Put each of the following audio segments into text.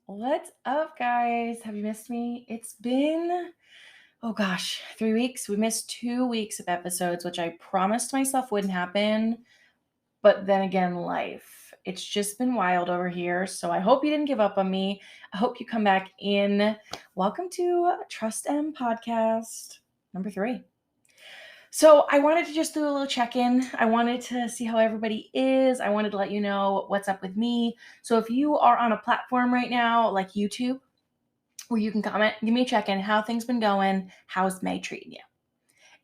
What's up, guys? Have you missed me? It's been, 3 weeks. We missed 2 weeks of episodes, which I promised myself wouldn't happen. But then again, life. It's just been wild over here. So I hope you didn't give up on me. I hope you come back in. Welcome to Trust M Podcast number 3. So I wanted to just do a little check-in. I wanted to see how everybody is. I wanted to let you know what's up with me. So if you are on a platform right now like YouTube, where you can comment, give me a check-in, how things been going, how's May treating you?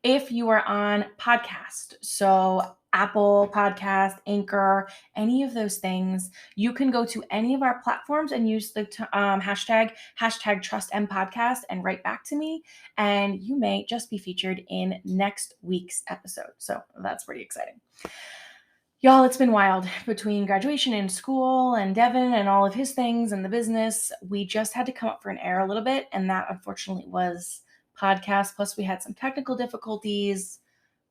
If you are on podcast, so Apple Podcast, Anchor, any of those things, you can go to any of our platforms and use the hashtag TrustM and write back to me, and you may just be featured in next week's episode. So that's pretty exciting. Y'all, it's been wild between graduation and school and Devin and all of his things and the business. We just had to come up for an air a little bit, and that unfortunately was podcast. Plus, we had some technical difficulties.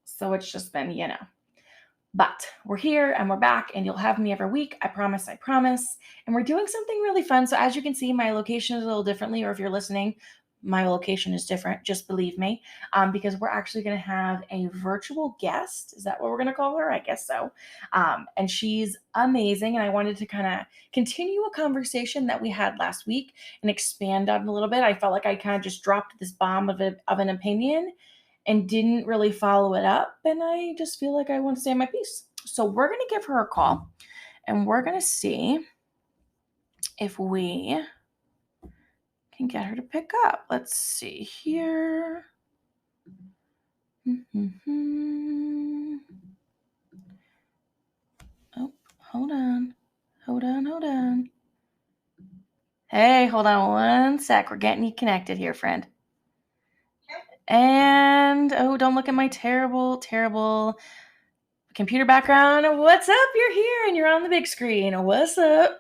So it's just been. But we're here and we're back, and you'll have me every week. I promise. And we're doing something really fun. So as you can see, my location is a little differently, or if you're listening, my location is different. Just believe me, because we're actually going to have a virtual guest. Is that what we're going to call her? I guess so. And she's amazing. And I wanted to kind of continue a conversation that we had last week and expand on it a little bit. I felt like I kind of just dropped this bomb of an opinion and didn't really follow it up. And I just feel like I want to say my piece. So we're going to give her a call and we're going to see if we can get her to pick up. Let's see here. Oh, hold on. Hey, hold on one sec. We're getting you connected here, friend. And, don't look at my terrible computer background. What's up? You're here and you're on the big screen. What's up?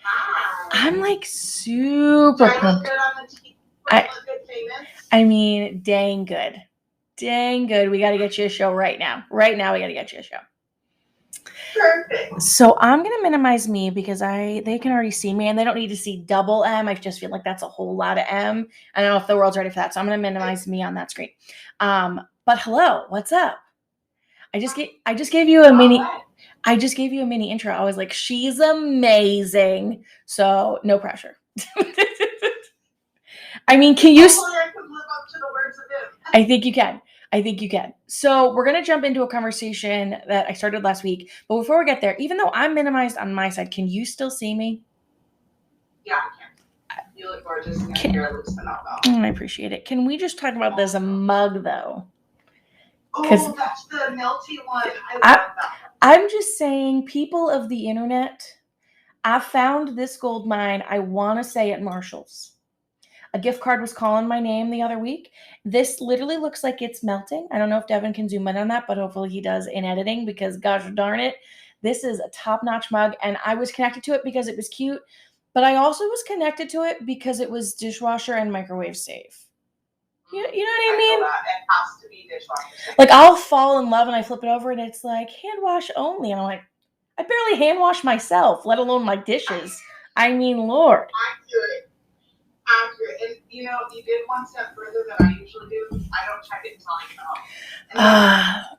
Hi. I'm like super pumped. I mean, dang good. We got to get you a show right now. We got to get you a show. Perfect. So I'm going to minimize me because they can already see me and they don't need to see double M. I just feel like that's a whole lot of M. I don't know if the world's ready for that. So I'm going to minimize me on that screen. But hello, what's up? I just gave you a mini. I just gave you a mini intro. I was like, she's amazing. So no pressure. I mean, can you? Hopefully I can live up to the words of him. I think you can. So we're going to jump into a conversation that I started last week. But before we get there, even though I'm minimized on my side, can you still see me? Yeah, I can. You look gorgeous and your lips phenomenal. I appreciate it. Can we just talk about this mug, though? Oh, that's the melty one. I love that one. I'm just saying, people of the internet, I found this gold mine, I want to say at Marshall's. A gift card was calling my name the other week. This literally looks like it's melting. I don't know if Devin can zoom in on that, but hopefully he does in editing because gosh darn it, this is a top-notch mug. And I was connected to it because it was cute, but I also was connected to it because it was dishwasher and microwave safe. You know what I mean? It has to be dishwasher safe. Like I'll fall in love and I flip it over and it's like hand wash only. And I'm like, I barely hand wash myself, let alone my dishes. I mean, Lord. Accurate. And you did one step further than I usually do. I don't check it until I get home.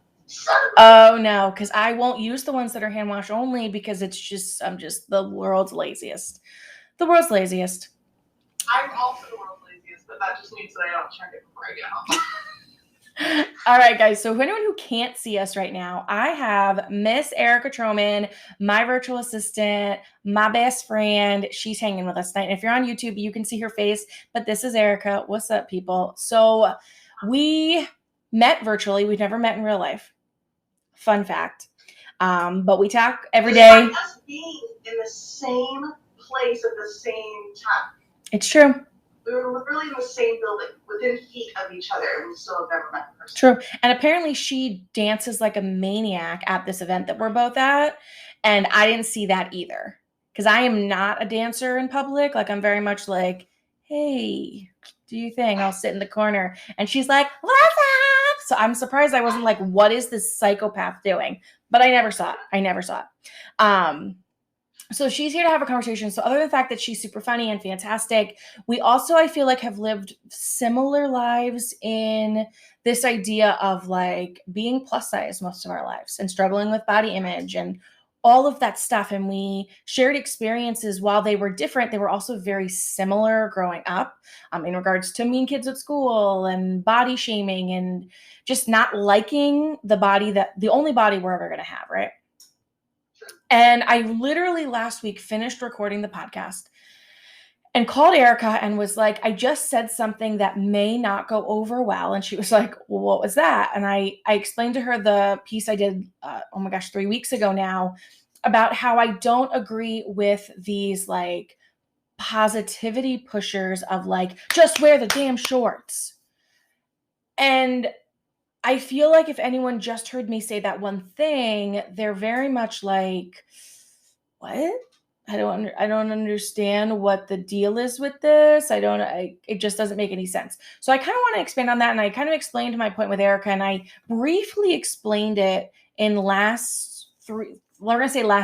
Oh no, because I won't use the ones that are hand wash only because I'm just the world's laziest. I'm also the world's laziest, but that just means that I don't check it before I get home. All right, guys. So for anyone who can't see us right now, I have Miss Erica Troman, my virtual assistant, my best friend. She's hanging with us tonight. And if you're on YouTube, you can see her face, but this is Erica. What's up, people? So we met virtually. We've never met in real life. Fun fact. But we talk every day. It's like us being in the same place at the same time. It's true. We were literally in the same building, within feet of each other, and we still have never met in person. True. And apparently she dances like a maniac at this event that we're both at. And I didn't see that either. Because I am not a dancer in public. Like, I'm very much like, hey, do your thing. I'll sit in the corner. And she's like, what's up? So I'm surprised I wasn't like, what is this psychopath doing? But I never saw it. So she's here to have a conversation. So other than the fact that she's super funny and fantastic, we also, I feel like, have lived similar lives in this idea of like being plus size most of our lives and struggling with body image and all of that stuff. And we shared experiences. While they were different, they were also very similar growing up, in regards to mean kids at school and body shaming and just not liking the only body we're ever going to have, right? And I literally last week finished recording the podcast and called Erica and was like, I just said something that may not go over well. And she was like, well, what was that? And I explained to her the piece I did, 3 weeks ago now, about how I don't agree with these like positivity pushers of like, just wear the damn shorts. And I feel like if anyone just heard me say that one thing, they're very much like, what? I don't understand what the deal is with this. It just doesn't make any sense. So I kind of want to expand on that. And I kind of explained my point with Erica, and I briefly explained it in last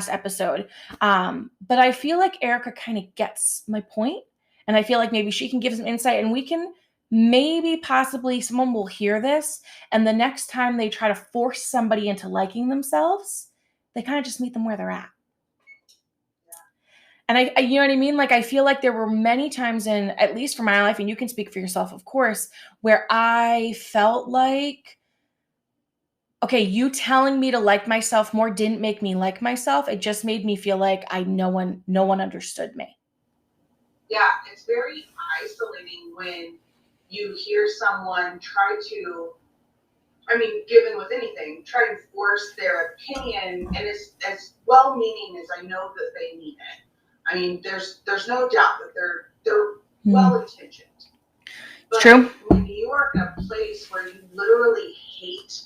episode. But I feel like Erica kind of gets my point, and I feel like maybe she can give some insight, and we can maybe possibly someone will hear this, and the next time they try to force somebody into liking themselves, they kind of just meet them where they're at. And I, you know what I mean? Like, I feel like there were many times in, at least for my life, and you can speak for yourself, of course, where I felt like, okay, you telling me to like myself more didn't make me like myself. It just made me feel like no one understood me. Yeah, it's very isolating when you hear someone try to, I mean, given with anything, try and force their opinion, and it's as well-meaning as I know that they mean it. I mean, there's no doubt that they're well-intentioned. But true. When you are in a place where you literally hate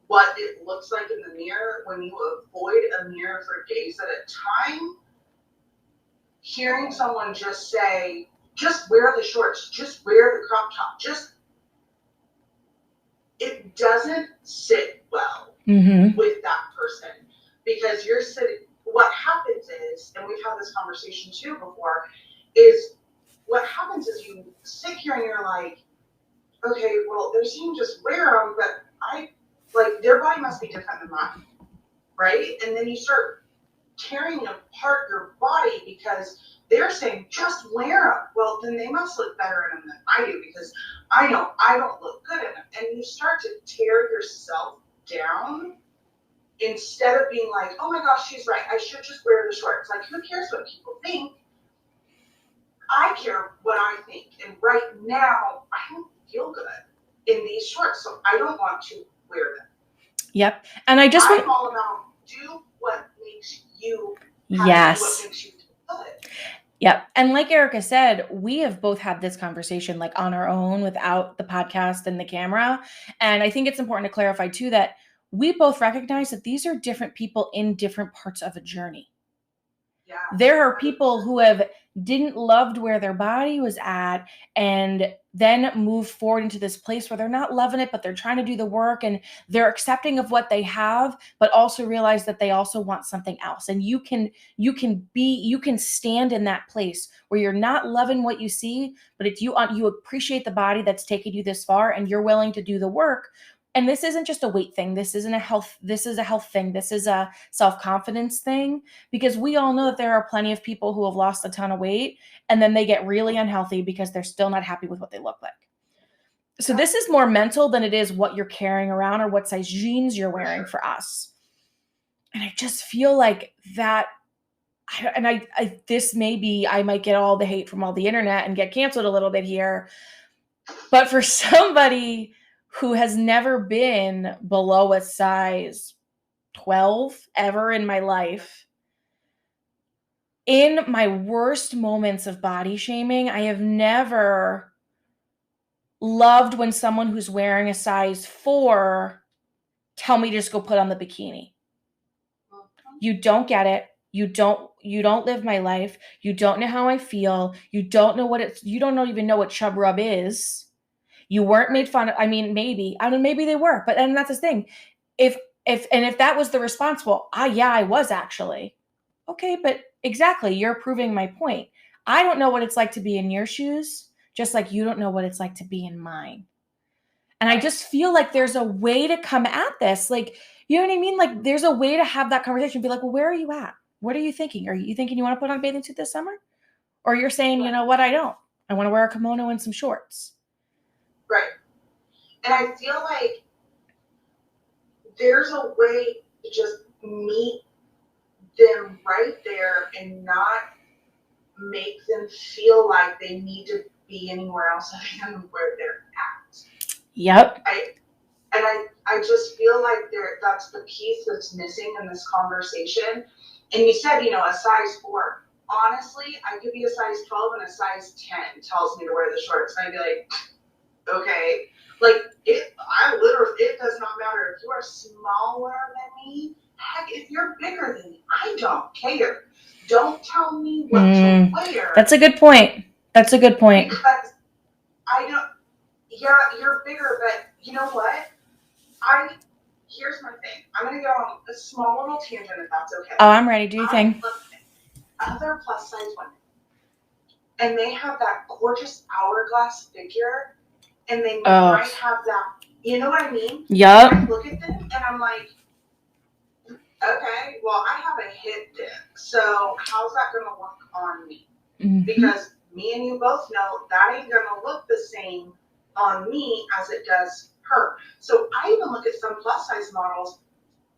what it looks like in the mirror, when you avoid a mirror for days at a time, hearing someone just say, just wear the shorts, just wear the crop top, it doesn't sit well with that person, because you're sitting, what happens is, and we've had this conversation too before, is what happens is you sit here and you're like, okay, well, they're saying just wear them, but their body must be different than mine, right? And then you start tearing apart your body because they're saying just wear them. Well, then they must look better in them than I do, because I know I don't look good in them. And you start to tear yourself down instead of being like, oh my gosh, she's right, I should just wear the shorts. Like, who cares what people think? I care what I think. And right now, I don't feel good in these shorts, so I don't want to wear them. Yep. And I'm all about do what makes you happy, yes. What makes you feel good. Yep. And like Erica said, we have both had this conversation like on our own without the podcast and the camera. And I think it's important to clarify too that we both recognize that these are different people in different parts of a journey. Yeah. There are people who didn't loved where their body was at and then moved forward into this place where they're not loving it, but they're trying to do the work and they're accepting of what they have, but also realize that they also want something else. And you can stand in that place where you're not loving what you see, but if you appreciate the body that's taken you this far and you're willing to do the work. And this isn't just a weight thing. This is a health thing. This is a self-confidence thing, because we all know that there are plenty of people who have lost a ton of weight and then they get really unhealthy because they're still not happy with what they look like. So this is more mental than it is what you're carrying around or what size jeans you're wearing for us. And I just feel like that, and this may be, I might get all the hate from all the internet and get canceled a little bit here, but for somebody who has never been below a size 12 ever in my life, in my worst moments of body shaming, I have never loved when someone who's wearing a size 4 tell me to just go put on the bikini. You don't get it. You don't live my life. You don't know how I feel. You don't even know what chub rub is. You weren't made fun of. I mean, maybe they were, but then that's the thing. If that was the response, well, yeah, I was actually. Okay, but exactly. You're proving my point. I don't know what it's like to be in your shoes, just like you don't know what it's like to be in mine. And I just feel like there's a way to come at this. Like, you know what I mean? Like, there's a way to have that conversation. Be like, well, where are you at? What are you thinking? Are you thinking you want to put on a bathing suit this summer? Or you're saying, you know what, I don't. I want to wear a kimono and some shorts. Right. And I feel like there's a way to just meet them right there and not make them feel like they need to be anywhere else other than where they're at. Yep. I just feel like that's the piece that's missing in this conversation. And you said, a size 4. Honestly, I could be a size 12 and a size 10 tells me to wear the shorts. And I'd be like, okay. Like, it does not matter. If you are smaller than me, heck, if you're bigger than me, I don't care. Don't tell me what to wear. That's a good point. Because I don't, yeah, you're bigger, but you know what? Here's my thing. I'm going to go on a small little tangent if that's okay. Oh, I'm ready. Do your thing. Other plus size women, and they have that gorgeous hourglass figure, and they might have that, you know what I mean? Yep. I look at them and I'm like, okay, well, I have a hip dip, so how's that going to work on me? Mm-hmm. Because me and you both know that ain't going to look the same on me as it does her. So I even look at some plus size models.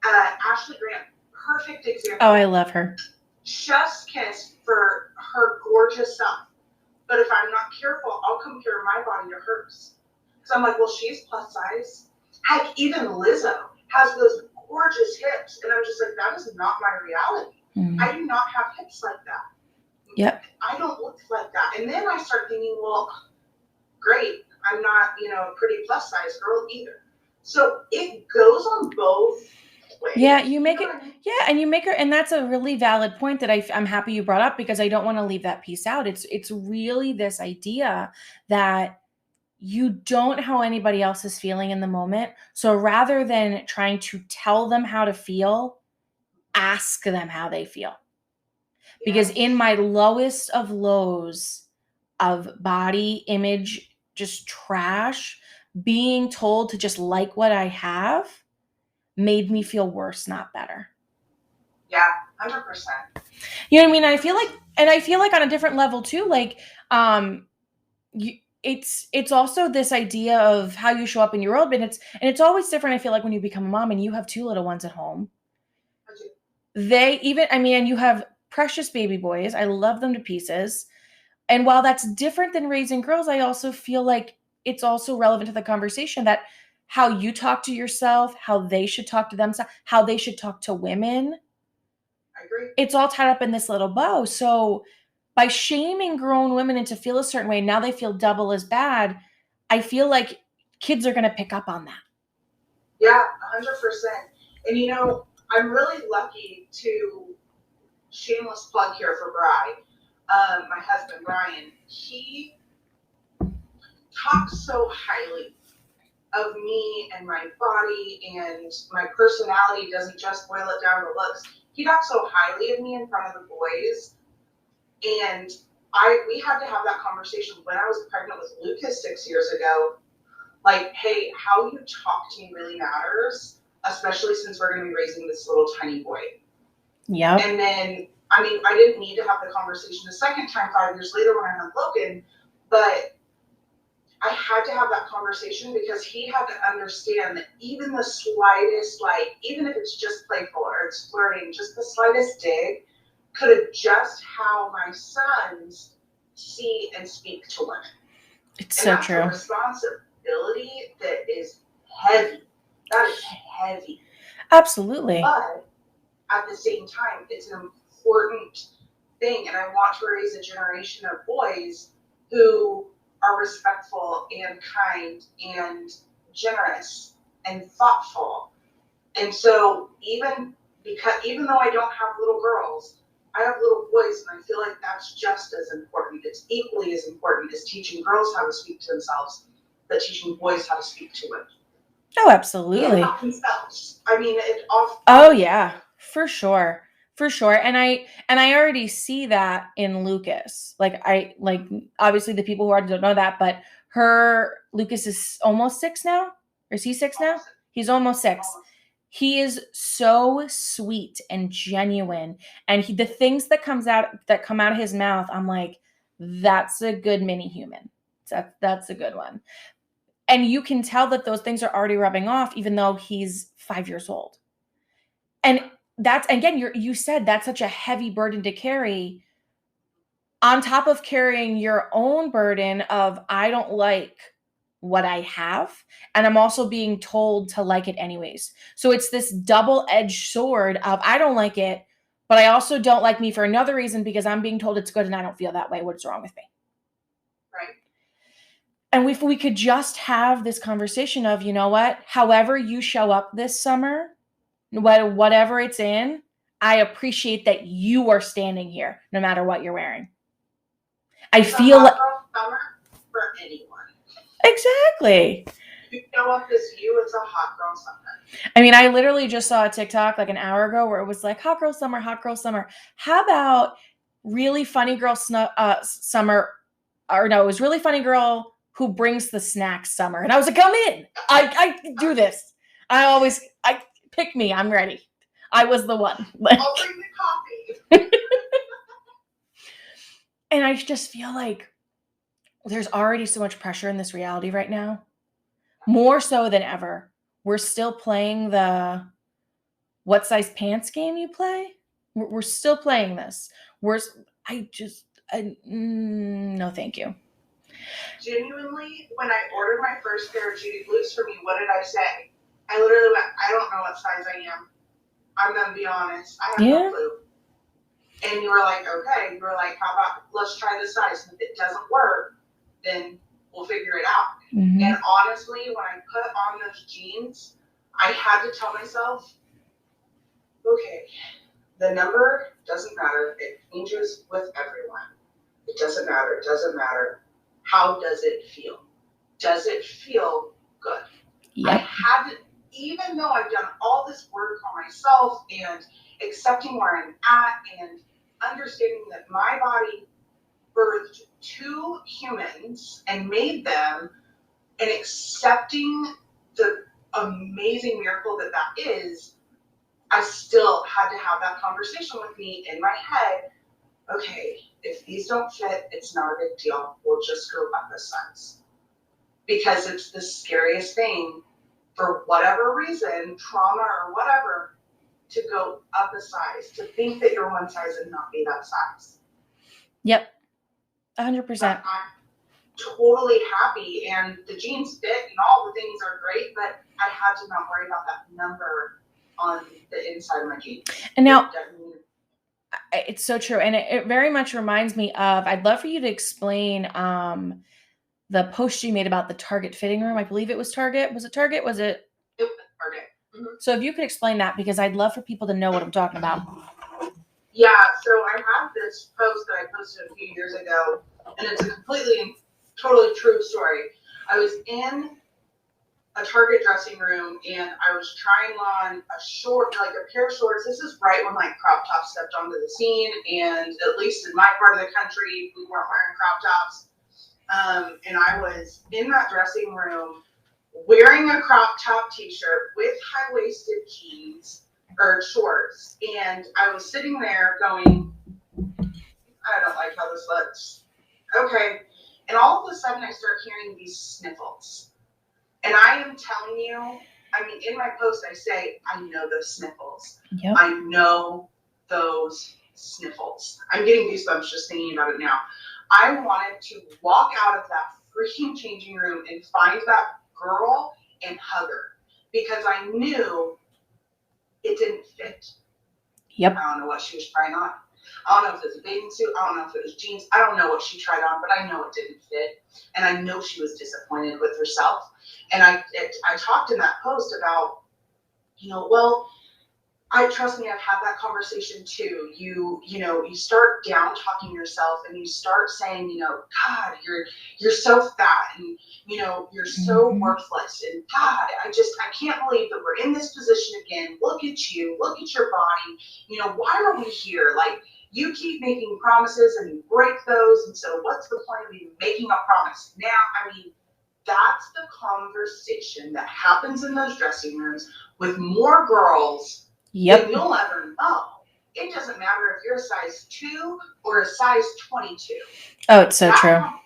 Ashley Grant, perfect example. Oh, I love her. Chef's kiss for her gorgeous self. But if I'm not careful, I'll compare my body to hers. So I'm like, well, she's plus size. Heck, even Lizzo has those gorgeous hips. And I'm just like, that is not my reality. Mm-hmm. I do not have hips like that. Yep. I don't look like that. And then I start thinking, well, great. I'm not, a pretty plus size girl either. So it goes on both ways. Yeah, you make it. Yeah, and you make her, and that's a really valid point that I'm happy you brought up, because I don't want to leave that piece out. It's really this idea that you don't know how anybody else is feeling in the moment. So rather than trying to tell them how to feel, ask them how they feel. Because in my lowest of lows of body image, just trash, being told to just like what I have made me feel worse, not better. Yeah, 100%. You know what I mean? I feel like on a different level too, like, it's also this idea of how you show up in your world, but it's always different. I feel like when you become a mom and you have 2 little ones at home, and you have precious baby boys. I love them to pieces. And while that's different than raising girls, I also feel like it's also relevant to the conversation that how you talk to yourself, how they should talk to themselves, how they should talk to women. I agree. It's all tied up in this little bow. So by shaming grown women into feel a certain way, now they feel double as bad. I feel like kids are going to pick up on that. Yeah, 100%. And I'm really lucky to, shameless plug here for Bri, my husband, Brian. He talks so highly of me and my body, and my personality doesn't just boil it down to looks. He talks so highly of me in front of the boys. And we had to have that conversation when I was pregnant with Lucas 6 years ago. Like, hey, how you talk to me really matters, especially since we're going to be raising this little tiny boy. Yeah. And then, I didn't need to have the conversation the second time 5 years later when I had Logan, but I had to have that conversation because he had to understand that even the slightest, even if it's just playful or it's flirting, just the slightest dig could adjust how my sons see and speak to women. It's so true. That's a responsibility that is heavy. That is heavy. Absolutely. But at the same time, it's an important thing. And I want to raise a generation of boys who are respectful and kind and generous and thoughtful. And so even though I don't have little girls, I have little boys, and I feel like that's just as important. It's equally as important as teaching girls how to speak to themselves, but teaching boys how to speak to women. Oh, absolutely. And about themselves. It all. Oh, yeah, for sure. For sure. And I already see that in Lucas. Like obviously the people who already don't know that, but Lucas is almost 6 now. Or is he 6 now? He's almost 6. He is so sweet and genuine. And the things that come out of his mouth, I'm like, that's a good mini human. That's a good one. And you can tell that those things are already rubbing off, even though he's 5 years old. And that's, again, you said that's such a heavy burden to carry, on top of carrying your own burden of, I don't like what I have, and I'm also being told to like it anyways. So it's this double-edged sword of, I don't like it, but I also don't like me for another reason, because I'm being told it's good and I don't feel that way. What's wrong with me? Right. And if we could just have this conversation of, you know what, however you show up this summer, whatever it's in, I appreciate that you are standing here no matter what you're wearing. I feel like summer for anyone. Exactly. If you show up as you, it's a hot girl summer. I mean, I literally just saw a TikTok like an hour ago where it was like, hot girl summer, hot girl summer. How about really funny girl summer? Or no, it was really funny girl who brings the snacks summer. And I was like, come in. I do this. I pick me. I'm ready. I was the one. I'll bring the coffee. And I just feel like there's already so much pressure in this reality right now, more so than ever. We're still playing the what size pants game you play. We're still playing this. No, thank you. Genuinely, when I ordered my first pair of Judy Blues for me, what did I say? I literally went, I don't know what size I am. I'm going to be honest. I have no clue. And you were like, okay. You were like, how about let's try this size. And if it doesn't work, then we'll figure it out. Mm-hmm. And honestly, when I put on those jeans, I had to tell myself, okay, the number doesn't matter. It changes with everyone. It doesn't matter. It doesn't matter. How does it feel? Does it feel good? Yep. I had to, even though I've done all this work on myself and accepting where I'm at and understanding that my body birthed 2 humans and made them, and accepting the amazing miracle that is, I still had to have that conversation with me in my head. Okay, if these don't fit, it's not a big deal. We'll just go up a size. Because it's the scariest thing, for whatever reason, trauma or whatever, to go up a size, to think that you're one size and not be that size. Yep, 100%. But I'm totally happy, and the jeans fit, and all the things are great, but I had to not worry about that number on the inside of my jeans. And now, it's so true, and it very much reminds me of, I'd love for you to explain the post you made about the Target fitting room. I believe it was Target. Was it Target? Was it? It was Target. Mm-hmm. So if you could explain that, because I'd love for people to know what I'm talking about. Yeah, so I have this post that I posted a few years ago, and it's a completely and totally true story. I was in a Target dressing room, and I was trying on a pair of shorts. This is right when crop tops stepped onto the scene, and at least in my part of the country, we weren't wearing crop tops. And I was in that dressing room wearing a crop top t-shirt with high-waisted jeans or shorts, and I was sitting there going, I don't like how this looks. Okay. And all of a sudden I start hearing these sniffles. And I am telling you, in my post I say, I know those sniffles. Yep. I know those sniffles. I'm getting goosebumps just thinking about it now. I wanted to walk out of that freaking changing room and find that girl and hug her, because I knew it didn't fit. Yep. I don't know what she was trying on. I don't know if it was a bathing suit. I don't know if it was jeans. I don't know what she tried on, but I know it didn't fit. And I know she was disappointed with herself. And I talked in that post about, trust me, I've had that conversation too. You know, you start down talking yourself and you start saying, you know, God, you're so fat and, you know, you're so Mhm. worthless and God, I can't believe that we're in this position again. Look at you, look at your body. You know, why are we here? Like, you keep making promises and you break those. And so what's the point of even making a promise? Now, I mean, that's the conversation that happens in those dressing rooms with more girls than Yep. you'll ever know. It doesn't matter if you're a size 2 or a size 22. Oh, it's so true. That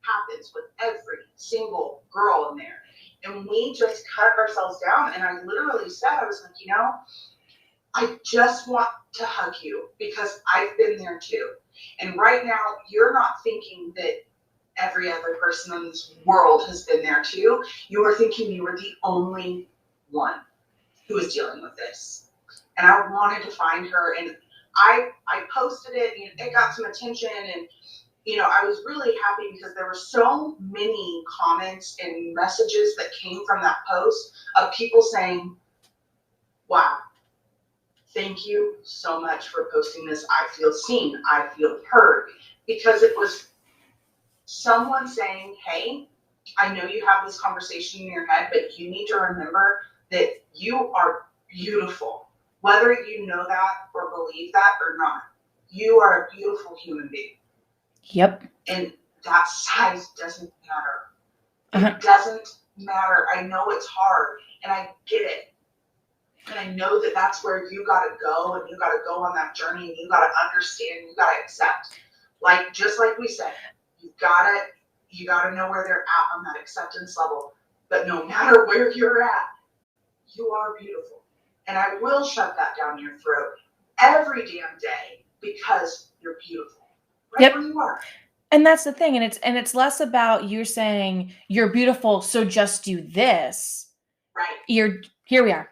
happens with every single girl in there. And we just cut ourselves down. And I literally said, I was like, you know, I just want to hug you because I've been there too. And right now, you're not thinking that every other person in this world has been there too. You are thinking you were the only one who was dealing with this. And I wanted to find her, and I posted it, and it got some attention, and you know, I was really happy because there were so many comments and messages that came from that post of people saying, wow, thank you so much for posting this. I feel seen, I feel heard, because it was someone saying, hey, I know you have this conversation in your head, but you need to remember that you are beautiful. Whether you know that or believe that or not, you are a beautiful human being. Yep. And that size doesn't matter. It doesn't matter. I know it's hard and I get it. And I know that that's where you got to go, and you got to go on that journey, and you got to understand, you got to accept. Like, just like we said, you got to know where they're at on that acceptance level. But no matter where you're at, you are beautiful. And I will shove that down your throat every damn day because you're beautiful. Right where you are. And that's the thing. And it's less about you saying you're beautiful, so just do this. Right. Here we are.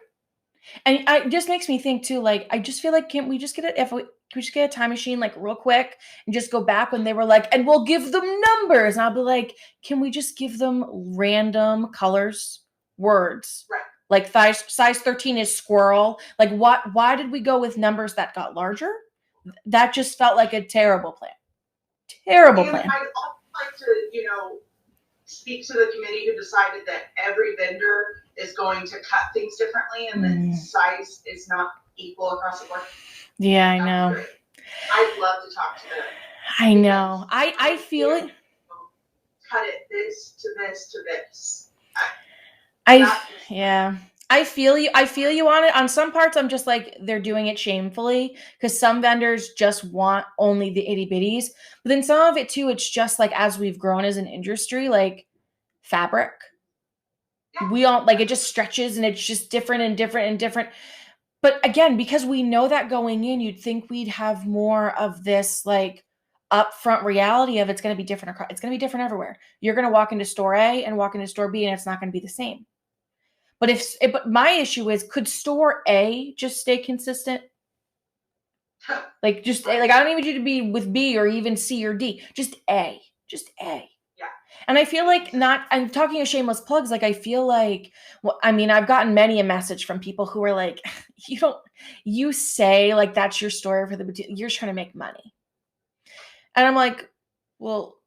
And it just makes me think too, like, I just feel like, can we just get a time machine, like, real quick, and just go back when they were like, and we'll give them numbers. And I'll be like, can we just give them random colors, words? Right. Like size 13 is squirrel. Like, why did we go with numbers that got larger? That just felt like a terrible plan. Terrible plan. I'd also like to, you know, speak to the committee who decided that every vendor is going to cut things differently and that size is not equal across the board. Yeah, I know. I'd love to talk to them. I know. I feel it. Cut it this to this to this. Yeah. I feel you on it. On some parts, I'm just like, they're doing it shamefully because some vendors just want only the itty bitties. But then some of it too, it's just like, as we've grown as an industry, like fabric, we all like, it just stretches and it's just different and different and different. But again, because we know that going in, you'd think we'd have more of this like upfront reality of it's going to be different. It's going to be different everywhere. You're going to walk into store A and walk into store B and it's not going to be the same. But my issue is, could store A just stay consistent? Like, just like, I don't even need you to be with B or even C or D. Just A. Yeah. And I feel like I'm talking of shameless plugs. Like, I feel like, well, I mean, I've gotten many a message from people who are like, you say like that's your story for you're trying to make money. And I'm like, well,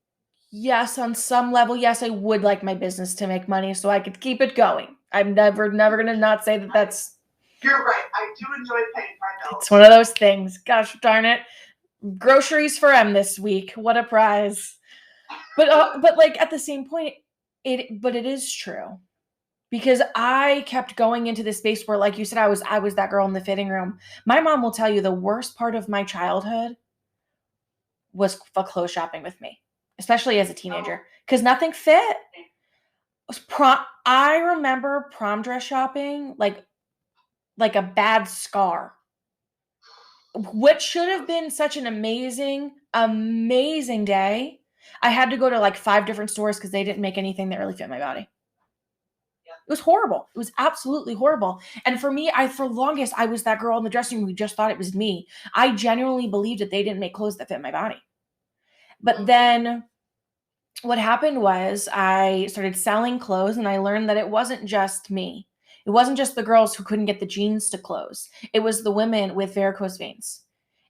yes, on some level, yes, I would like my business to make money so I could keep it going. I'm never going to not say that that's. You're right. I do enjoy paying my bills. It's one of those things. Gosh darn it. Groceries for M this week. What a prize. But like, at the same point, it is true. Because I kept going into this space where, like you said, I was that girl in the fitting room. My mom will tell you the worst part of my childhood was clothes shopping with me, especially as a teenager, because nothing fit. I remember prom dress shopping like a bad scar. What should have been such an amazing day, I had to go to like 5 different stores because they didn't make anything that really fit my body. It was horrible. It was absolutely horrible. And for me, for longest, I was that girl in the dressing room who just thought it was me. I genuinely believed that they didn't make clothes that fit my body. But then what happened was I started selling clothes and I learned that it wasn't just me. It wasn't just the girls who couldn't get the jeans to close. It was the women with varicose veins.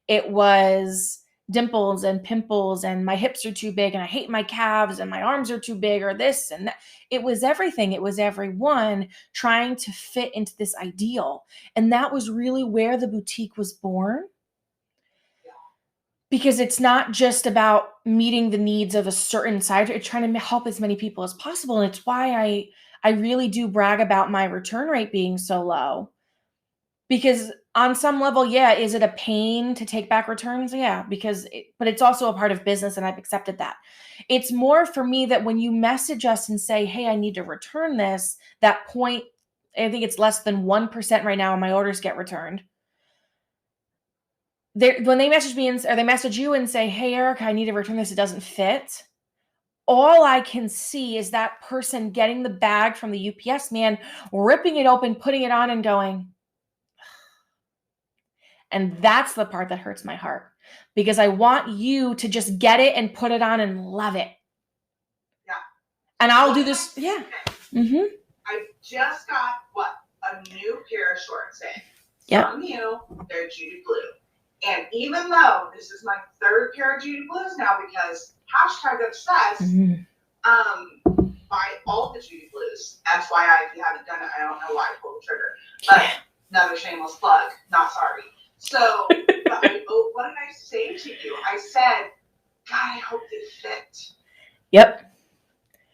It was dimples and pimples and my hips are too big and I hate my calves and my arms are too big or this and that. It was everything. It was everyone trying to fit into this ideal. And that was really where the boutique was born. Because it's not just about meeting the needs of a certain side, it's trying to help as many people as possible. And it's why I really do brag about my return rate being so low. Because on some level, yeah, is it a pain to take back returns? Yeah, but it's also a part of business and I've accepted that. It's more for me that when you message us and say, hey, I need to return this, that point, I think it's less than 1% right now and my orders get returned. When they message me or they message you and say, hey, Erica, I need to return this, it doesn't fit. All I can see is that person getting the bag from the UPS man, ripping it open, putting it on and going. And that's the part that hurts my heart because I want you to just get it and put it on and love it. Yeah. And I'll do this. Yeah. Mm-hmm. I just got a new pair of shorts in. Yep. From you, they're Judy Blue. And even though this is my third pair of Judy Blues now because #obsessed, buy all the Judy Blues. FYI, if you haven't done it, I don't know why I pulled the trigger. But another shameless plug, not sorry. So, what did I say to you? I said, God, I hope they fit. Yep.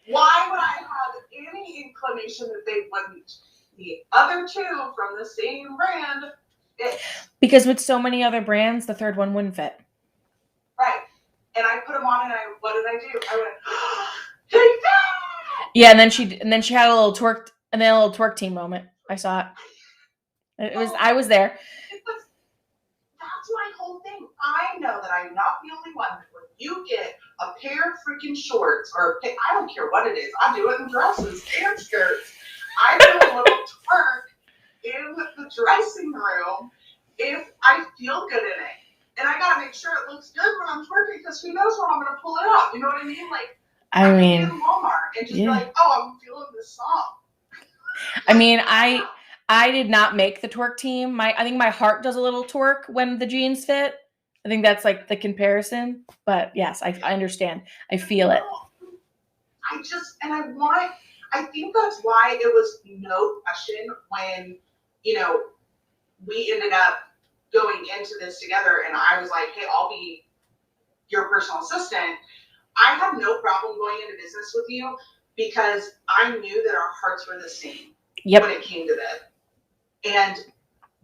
Why would I have any inclination that they wouldn't? The other two from the same brand fit. Because with so many other brands, the third one wouldn't fit. Right. And I put them on and what did I do? I went, they fit! Yeah, and then she had a little twerk team moment. I saw it. I was there. That's my whole thing. I know that I'm not the only one that when you get a pair of freaking shorts I don't care what it is. I do it in dresses and skirts. I do a little twerk in the dressing room if I feel good in it. And I gotta make sure it looks good when I'm twerking because who knows when I'm gonna pull it up. You know what I mean? Like I can be in Walmart and just be like, oh, I'm feeling this song. I mean, I did not make the twerk team. I think my heart does a little twerk when the jeans fit. I think that's like the comparison. But yes, I understand. I feel it. I think that's why it was no question when, we ended up going into this together and I was like, hey, I'll be your personal assistant. I have no problem going into business with you because I knew that our hearts were the same when it came to that. And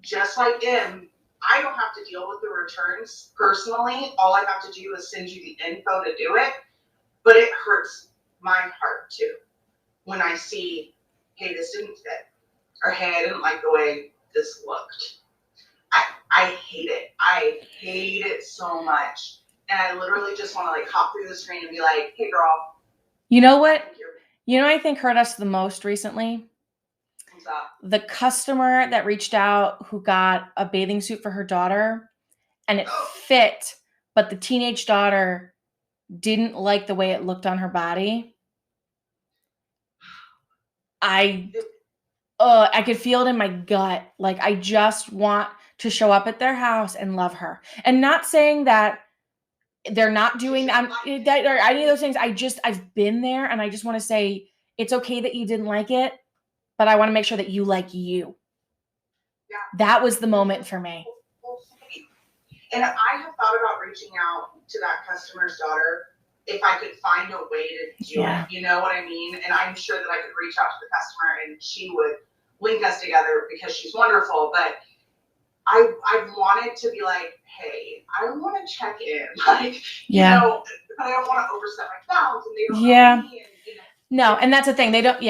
just like him, I don't have to deal with the returns personally. All I have to do is send you the info to do it. But it hurts my heart too when I see, hey, this didn't fit. Or hey, I didn't like the way this looked. I hate it. I hate it so much. And I literally just want to hop through the screen and be like, hey girl. You know what? I think hurt us the most recently? What's up? The customer that reached out who got a bathing suit for her daughter and it fit, but the teenage daughter didn't like the way it looked on her body. I could feel it in my gut. Like I just want to show up at their house and love her. And not saying that they're not doing that or any of those things. I've been there and I just want to say it's okay that you didn't like it, but I want to make sure that you like you. Yeah. That was the moment for me. And I have thought about reaching out to that customer's daughter if I could find a way to do it. You know what I mean? And I'm sure that I could reach out to the customer and she would link us together because she's wonderful. But I've wanted to be like, hey, I want to check in. You know, but I don't want to overstep my bounds and they don't know me. And, no, and that's the thing. They don't,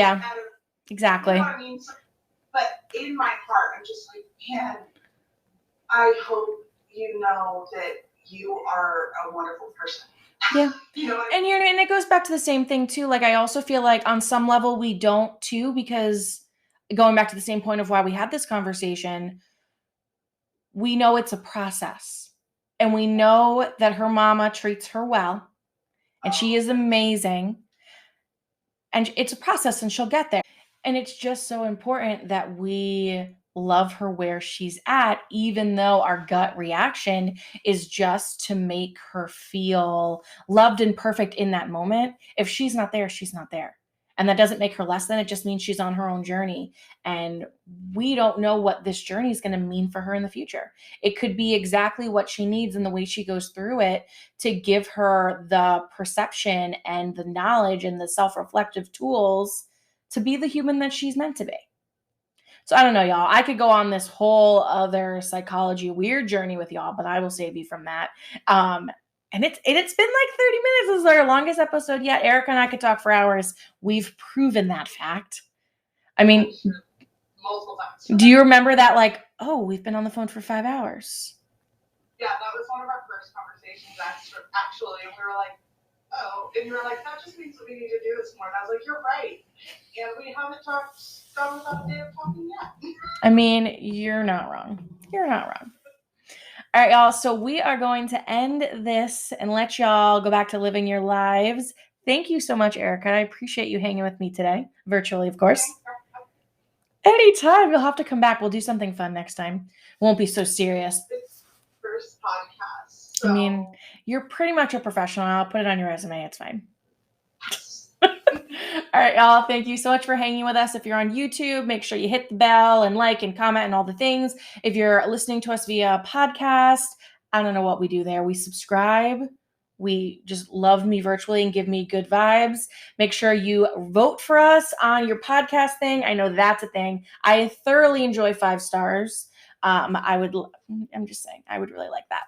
exactly. You know what I mean? So, but in my heart, I'm just like, man, I hope you know that you are a wonderful person. Yeah. You know what I mean? And it goes back to the same thing too. Like I also feel like on some level we don't too, because going back to the same point of why we had this conversation, we know it's a process and we know that her mama treats her well and she is amazing and it's a process and she'll get there. And it's just so important that we love her where she's at, even though our gut reaction is just to make her feel loved and perfect in that moment. If she's not there, she's not there. And that doesn't make her less than, it just means she's on her own journey. And we don't know what this journey is going to mean for her in the future. It could be exactly what she needs and the way she goes through it to give her the perception and the knowledge and the self-reflective tools to be the human that she's meant to be. So I don't know, y'all. I could go on this whole other psychology weird journey with y'all, but I will save you from that. And it's been like 30 minutes. This is our longest episode yet. Erica and I could talk for hours. We've proven that fact. I mean, multiple times. do you remember that? Like, oh, we've been on the phone for 5 hours. Yeah, that was one of our first conversations, actually. And we were like, oh, and you were like, that just means that we need to do this more. And I was like, you're right. And we haven't gone without a day of talking yet. I mean, you're not wrong. You're not wrong. All right, y'all. So we are going to end this and let y'all go back to living your lives. Thank you so much, Erica. I appreciate you hanging with me today, virtually, of course. Anytime. You'll have to come back. We'll do something fun next time. Won't be so serious. It's first podcast. So. I mean, you're pretty much a professional. I'll put it on your resume. It's fine. All right, y'all. Thank you so much for hanging with us. If you're on YouTube, make sure you hit the bell and like and comment and all the things. If you're listening to us via podcast, I don't know what we do there. We subscribe. We just love me virtually and give me good vibes. Make sure you vote for us on your podcast thing. I know that's a thing. I thoroughly enjoy 5 stars. I'm just saying, I would really like that.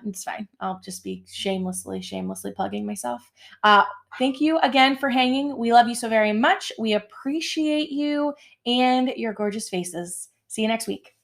It's fine. I'll just be shamelessly plugging myself. Thank you again for hanging. We love you so very much. We appreciate you and your gorgeous faces. See you next week.